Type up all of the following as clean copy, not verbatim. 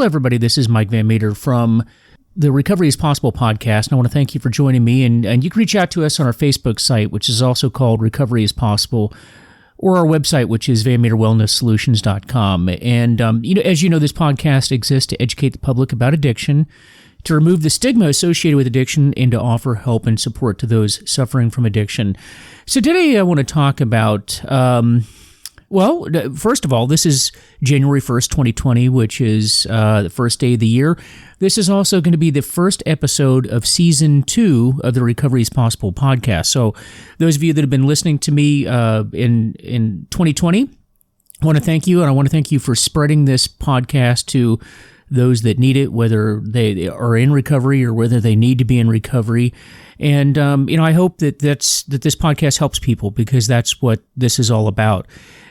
Hello, everybody. This is Mike Van Meter from the Recovery is Possible podcast. And I want to thank you for joining me. And you can reach out to us on our Facebook site, which is also called Recovery is Possible, or our website, which is vanmeterwellnesssolutions.com. And, as you know, this podcast exists to educate the public about addiction, to remove the stigma associated with addiction, and to offer help and support to those suffering from addiction. So today I want to talk about, first of all, this is January 1st, 2020, which is the first day of the year. This is also going to be the first episode of Season 2 of the Recovery is Possible podcast. So those of you that have been listening to me in 2020, I want to thank you, and I want to thank you for spreading this podcast to those that need it, whether they are in recovery or whether they need to be in recovery. And, I hope that this podcast helps people, because that's what this is all about.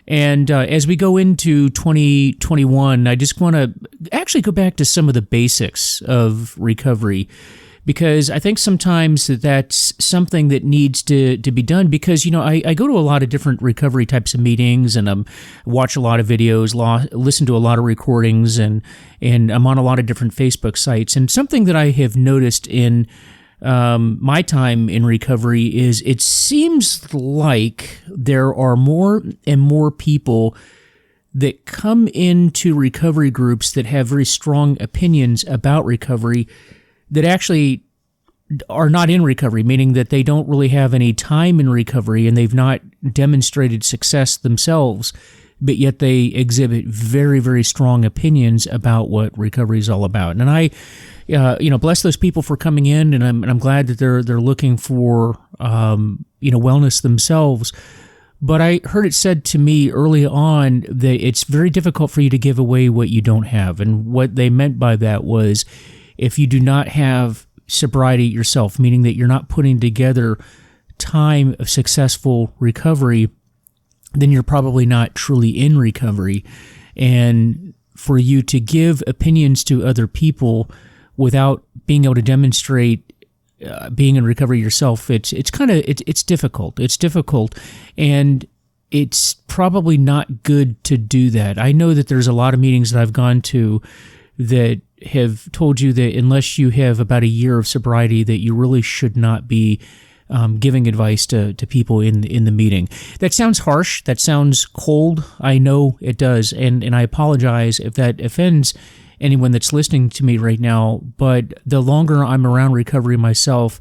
And as we go into 2021, I just want to actually go back to some of the basics of recovery, because I think sometimes that's something that needs to be done, because, I go to a lot of different recovery types of meetings, and watch a lot of videos, listen to a lot of recordings, and I'm on a lot of different Facebook sites. And something that I have noticed in my time in recovery is it seems like there are more and more people that come into recovery groups that have very strong opinions about recovery that actually are not in recovery, meaning that they don't really have any time in recovery and they've not demonstrated success themselves, but yet they exhibit very, very strong opinions about what recovery is all about. And I bless those people for coming in, and I'm glad that they're looking for wellness themselves. But I heard it said to me early on that it's very difficult for you to give away what you don't have. And what they meant by that was, if you do not have sobriety yourself, meaning that you're not putting together time of successful recovery, then you're probably not truly in recovery. And for you to give opinions to other people without being able to demonstrate being in recovery yourself, it's difficult. It's difficult, and it's probably not good to do that. I know that there's a lot of meetings that I've gone to that have told you that unless you have about a year of sobriety, that you really should not be giving advice to people in the meeting. That sounds harsh. That sounds cold. I know it does, and I apologize if that offends anyone that's listening to me right now, but the longer I'm around recovery myself,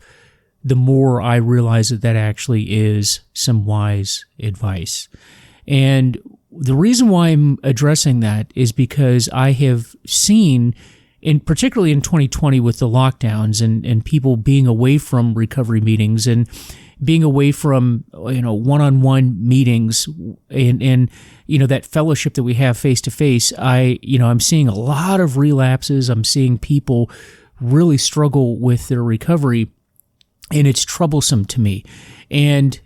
the more I realize that actually is some wise advice. And the reason why I'm addressing that is because I have seen, particularly in 2020 with the lockdowns and people being away from recovery meetings and being away from one-on-one meetings and that fellowship that we have face to face, I'm seeing a lot of relapses. I'm seeing people really struggle with their recovery, and it's troublesome to me. And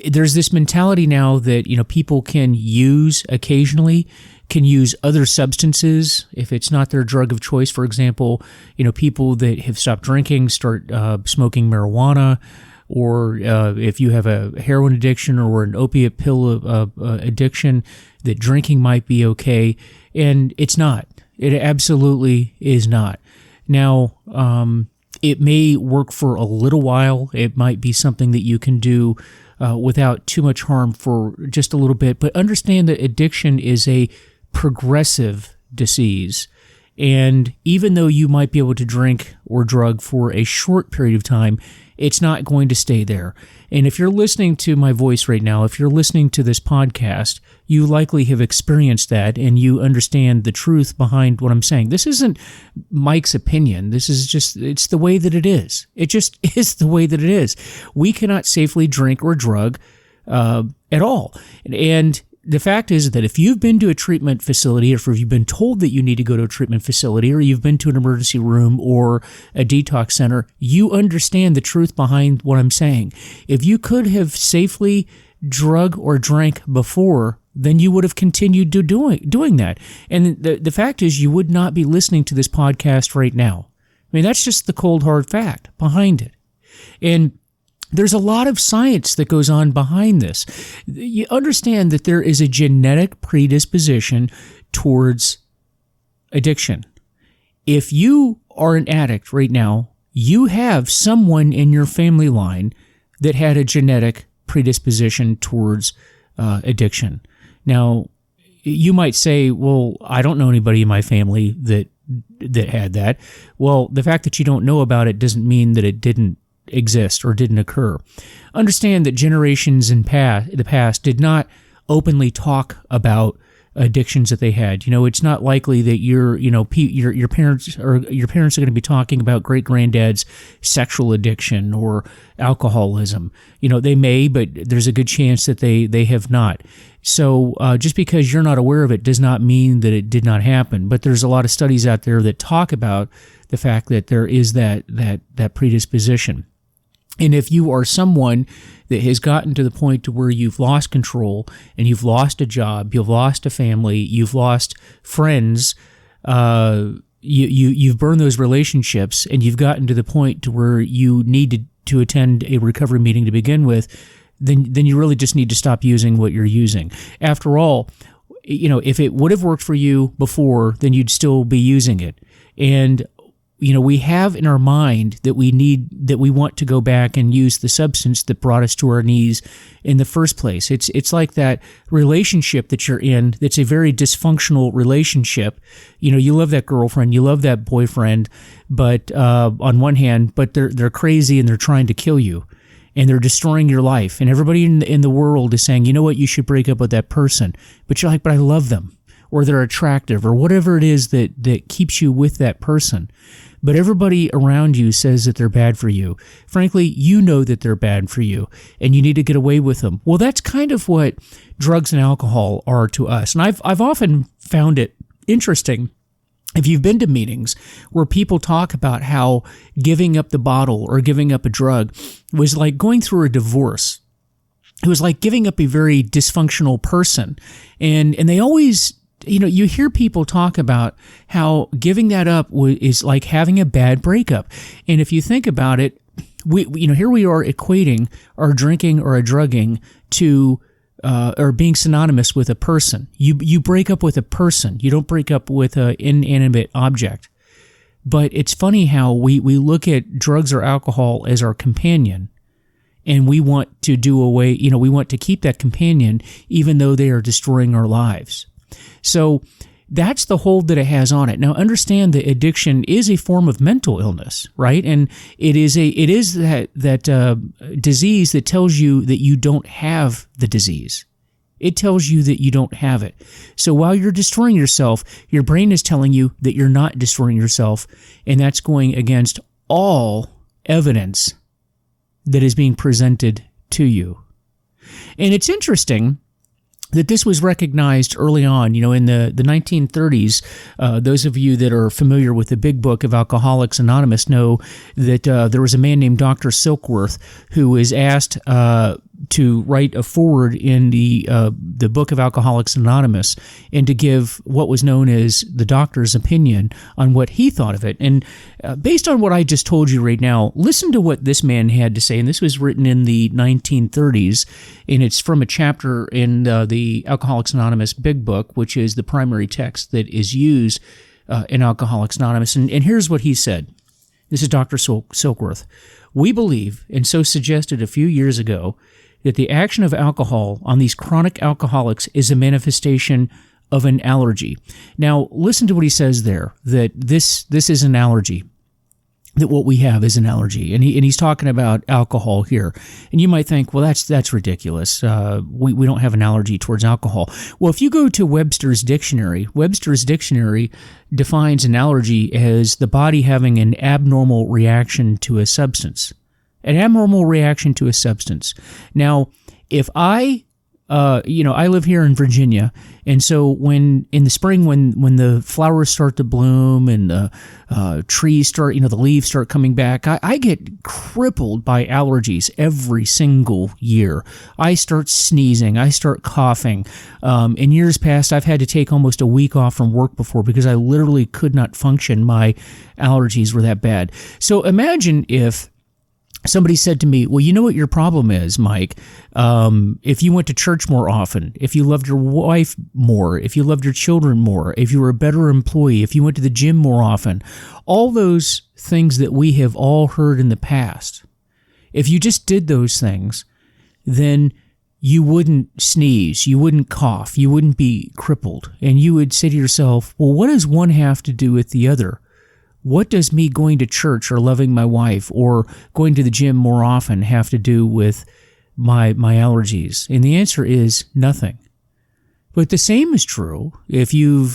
there's this mentality now that people can use occasionally, can use other substances if it's not their drug of choice. For example, people that have stopped drinking start smoking marijuana. Or if you have a heroin addiction or an opiate pill addiction, that drinking might be okay. And it's not. It absolutely is not. Now, it may work for a little while. It might be something that you can do without too much harm for just a little bit. But understand that addiction is a progressive disease. And even though you might be able to drink or drug for a short period of time, it's not going to stay there. And if you're listening to my voice right now, if you're listening to this podcast, you likely have experienced that and you understand the truth behind what I'm saying. This isn't Mike's opinion. This is it's the way that it is. It just is the way that it is. We cannot safely drink or drug at all. And the fact is that if you've been to a treatment facility, or if you've been told that you need to go to a treatment facility, or you've been to an emergency room or a detox center, you understand the truth behind what I'm saying. If you could have safely drug or drank before, then you would have continued to doing that. And the fact is, you would not be listening to this podcast right now. I mean, that's just the cold, hard fact behind it. And there's a lot of science that goes on behind this. You understand that there is a genetic predisposition towards addiction. if you are an addict right now, you have someone in your family line that had a genetic predisposition towards addiction. Now, you might say, well, I don't know anybody in my family that had that. Well, the fact that you don't know about it doesn't mean that it didn't exist or didn't occur. Understand that generations in the past did not openly talk about addictions that they had. It's not likely that your parents are going to be talking about great granddad's sexual addiction or alcoholism. They may, but there's a good chance that they have not. So just because you're not aware of it does not mean that it did not happen. But there's a lot of studies out there that talk about the fact that there is that predisposition. And if you are someone that has gotten to the point to where you've lost control and you've lost a job, you've lost a family, you've lost friends, you've burned those relationships, and you've gotten to the point to where you need to attend a recovery meeting to begin with, then you really just need to stop using what you're using. After all, if it would have worked for you before, then you'd still be using it. And we have in our mind that we want to go back and use the substance that brought us to our knees in the first place. It's like that relationship that you're in that's a very dysfunctional relationship. You love that girlfriend, you love that boyfriend, but on one hand, but they're crazy and they're trying to kill you. And they're destroying your life. And everybody in the world is saying, you know what, you should break up with that person. But you're like, but I love them. Or they're attractive, or whatever it is that keeps you with that person. But everybody around you says that they're bad for you. Frankly, you know that they're bad for you, and you need to get away with them. Well, that's kind of what drugs and alcohol are to us. And I've often found it interesting, if you've been to meetings where people talk about how giving up the bottle or giving up a drug was like going through a divorce. It was like giving up a very dysfunctional person. And they always, you hear people talk about how giving that up is like having a bad breakup. And if you think about it, here we are equating our drinking or a drugging to or being synonymous with a person. You break up with a person. You don't break up with an inanimate object. But it's funny how we look at drugs or alcohol as our companion, and we want to do away, we want to keep that companion even though they are destroying our lives. So that's the hold that it has on it. Now, understand that addiction is a form of mental illness, right? And it is that disease that tells you that you don't have the disease. It tells you that you don't have it. So while you're destroying yourself, your brain is telling you that you're not destroying yourself, and that's going against all evidence that is being presented to you. And it's interesting that this was recognized early on, in the 1930s. Those of you that are familiar with the big book of Alcoholics Anonymous know that there was a man named Dr. Silkworth who was asked to write a foreword in the book of Alcoholics Anonymous and to give what was known as the doctor's opinion on what he thought of it. And based on what I just told you right now, listen to what this man had to say. And this was written in the 1930s, and it's from a chapter in the Alcoholics Anonymous big book, which is the primary text that is used in Alcoholics Anonymous. And here's what he said. This is Dr. Silkworth. We believe, and so suggested a few years ago, that the action of alcohol on these chronic alcoholics is a manifestation of an allergy. Now, listen to what he says there, that this is an allergy, that what we have is an allergy. And he's talking about alcohol here. And you might think, well, that's ridiculous. We don't have an allergy towards alcohol. Well, if you go to Webster's dictionary defines an allergy as the body having an abnormal reaction to a substance. An abnormal reaction to a substance. Now, if I live here in Virginia, and so when in the spring, when the flowers start to bloom and the trees start, the leaves start coming back, I get crippled by allergies every single year. I start sneezing, I start coughing. In years past, I've had to take almost a week off from work before because I literally could not function. My allergies were that bad. So imagine if Somebody said to me, well, you know what your problem is, Mike? If you went to church more often, if you loved your wife more, if you loved your children more, if you were a better employee, if you went to the gym more often, all those things that we have all heard in the past, if you just did those things, then you wouldn't sneeze, you wouldn't cough, you wouldn't be crippled. And you would say to yourself, well, what does one have to do with the other? What does me going to church or loving my wife or going to the gym more often have to do with my allergies? And the answer is nothing. But the same is true if you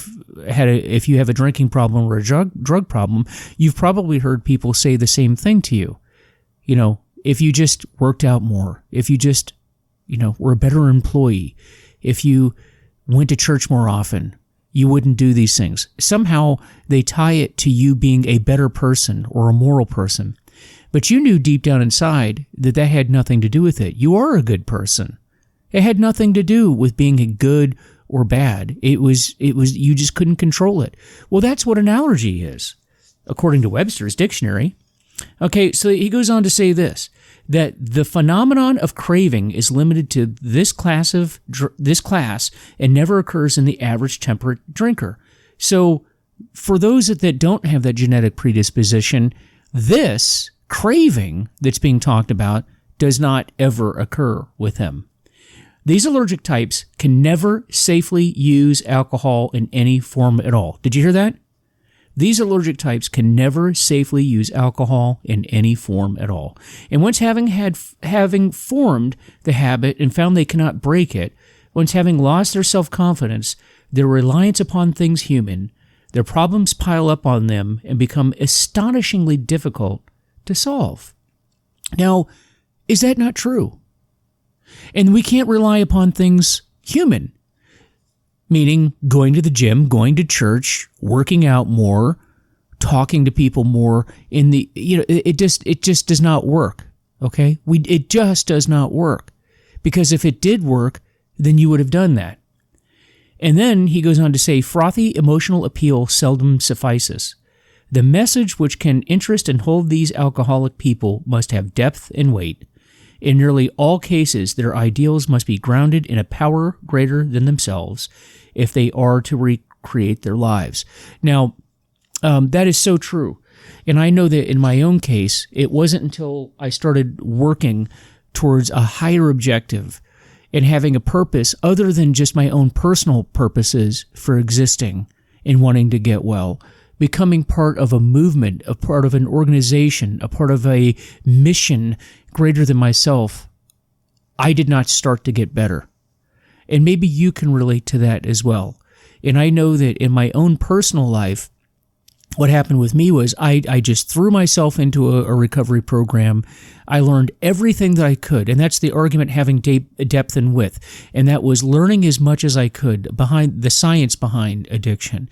have a drinking problem or a drug problem. You've probably heard people say the same thing to you. You know, if you just worked out more, if you just, were a better employee, if you went to church more often, you wouldn't do these things. Somehow they tie it to you being a better person or a moral person. But you knew deep down inside that had nothing to do with it. You are a good person. It had nothing to do with being a good or bad. It was you just couldn't control it. Well, that's what an allergy is, according to Webster's dictionary. Okay, so he goes on to say this, that the phenomenon of craving is limited to this class and never occurs in the average temperate drinker. So for those that don't have that genetic predisposition, this craving that's being talked about does not ever occur with him. These allergic types can never safely use alcohol in any form at all. Did you hear that? These allergic types can never safely use alcohol in any form at all. And once having formed the habit and found they cannot break it, once having lost their self-confidence, their reliance upon things human, their problems pile up on them and become astonishingly difficult to solve. Now, is that not true? And we can't rely upon things human. Meaning going to the gym, going to church, working out more, talking to people more. It just does not work. Okay, it just does not work, because if it did work, then you would have done that. And then he goes on to say, frothy emotional appeal seldom suffices. The message which can interest and hold these alcoholic people must have depth and weight. In nearly all cases, their ideals must be grounded in a power greater than themselves if they are to recreate their lives. Now, that is so true. And I know that in my own case, it wasn't until I started working towards a higher objective and having a purpose other than just my own personal purposes for existing and wanting to get well, becoming part of a movement, a part of an organization, a part of a mission greater than myself, I did not start to get better. And maybe you can relate to that as well. And I know that in my own personal life, what happened with me was I just threw myself into a recovery program. I learned everything that I could, and that's the argument, having depth and width. And that was learning as much as I could behind the science behind addiction,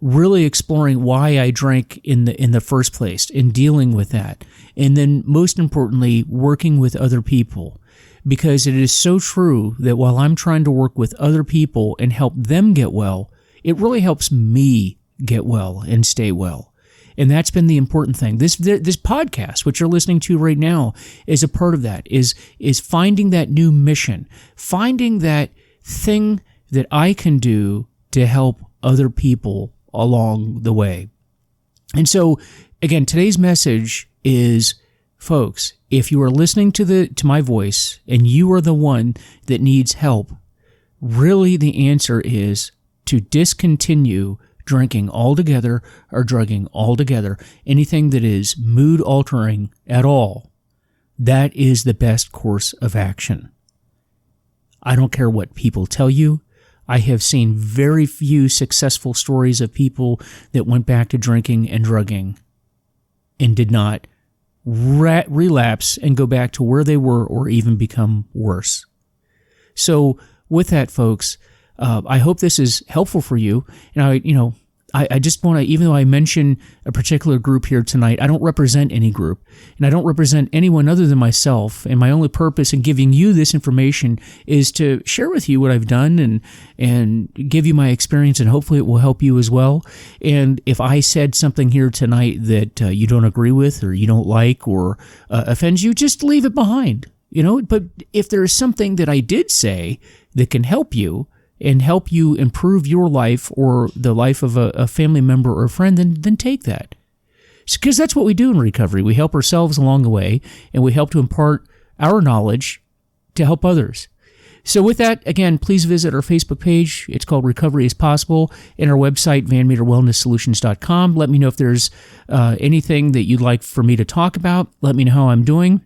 really exploring why I drank in the first place and dealing with that. And then most importantly, working with other people. Because it is so true that while I'm trying to work with other people and help them get well, it really helps me get well and stay well. And that's been the important thing. This podcast, which you're listening to right now, is a part of that, is finding that new mission, finding that thing that I can do to help other people along the way. And so, again, today's message is, folks, if you are listening to my voice and you are the one that needs help, really the answer is to discontinue drinking altogether or drugging altogether. Anything that is mood altering at all, that is the best course of action. I don't care what people tell you. I have seen very few successful stories of people that went back to drinking and drugging and did not relapse and go back to where they were or even become worse. So with that, folks, I hope this is helpful for you. And I just want to, even though I mention a particular group here tonight, I don't represent any group, and I don't represent anyone other than myself, and my only purpose in giving you this information is to share with you what I've done and give you my experience, and hopefully it will help you as well. And if I said something here tonight that you don't agree with or you don't like or offends you, just leave it behind, But if there is something that I did say that can help you, and help you improve your life or the life of a family member or a friend, then take that. Because that's what we do in recovery. We help ourselves along the way, and we help to impart our knowledge to help others. So with that, again, please visit our Facebook page. It's called Recovery is Possible, and our website, VanMeterWellnessSolutions.com. Let me know if there's anything that you'd like for me to talk about. Let me know how I'm doing.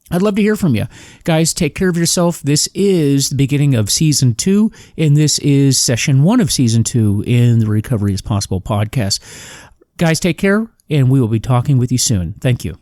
I'd love to hear from you. Guys, take care of yourself. This is the beginning of Season 2, and this is Session 1 of Season 2 in the Recovery is Possible podcast. Guys, take care, and we will be talking with you soon. Thank you.